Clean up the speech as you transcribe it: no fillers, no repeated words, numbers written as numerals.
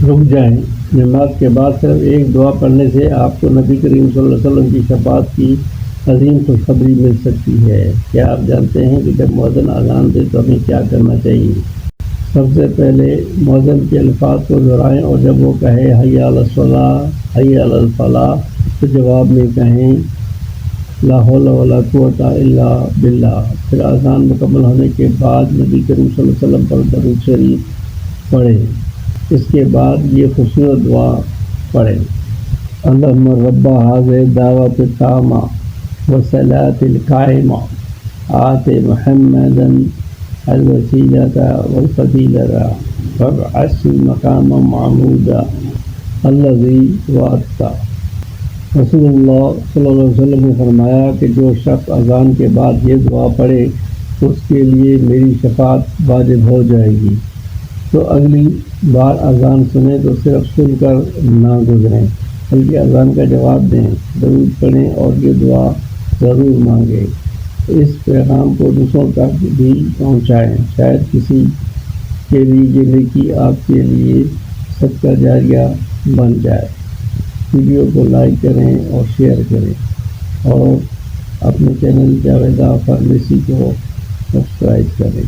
رک جائیں۔ نماز کے بعد صرف ایک دعا پڑھنے سے آپ کو نبی کریم صلی اللہ علیہ وسلم کی شفاعت کی عظیم خوشخبری مل سکتی ہے۔ کیا آپ جانتے ہیں کہ جب مؤذن اذان دے تو ہمیں کیا کرنا چاہیے؟ سب سے پہلے مؤذن کے الفاظ کو دہرائیں اور جب وہ کہے حی علی الصلاۃ حی علی الفلاح تو جواب میں کہیں لا حول ولا قوۃ الا باللہ۔ پھر اذان مکمل ہونے کے بعد نبی کریم صلی اللہ علیہ وسلم پر درود شریف پڑھیں۔ اس کے بعد یہ خوبصورت دعا پڑھیں، اللہم رب ھذہ الدعوۃ التامہ والصلاۃ القائمہ آت محمدا الوسیلۃ والفضیلۃ وابعثہ مقاما محمودا الذی وعدتہ۔ رسول اللہ صلی اللہ علیہ وسلم نے فرمایا کہ جو شخص اذان کے بعد یہ دعا پڑھے تو اس کے لیے میری شفاعت واجب ہو جائے گی۔ تو اگلی بار اذان سنیں تو صرف سن کر نہ گزریں بلکہ اذان کا جواب دیں، درود پڑھیں اور یہ دعا ضرور مانگیں۔ اس پیغام کو دوسروں تک بھی پہنچائیں، شاید کسی کے لیے یہ نیکی آپ کے لیے صدقہ جاریہ بن جائے۔ ویڈیو کو لائک کریں اور شیئر کریں اور اپنے چینل جاوید فارمیسی کو سبسکرائب کریں۔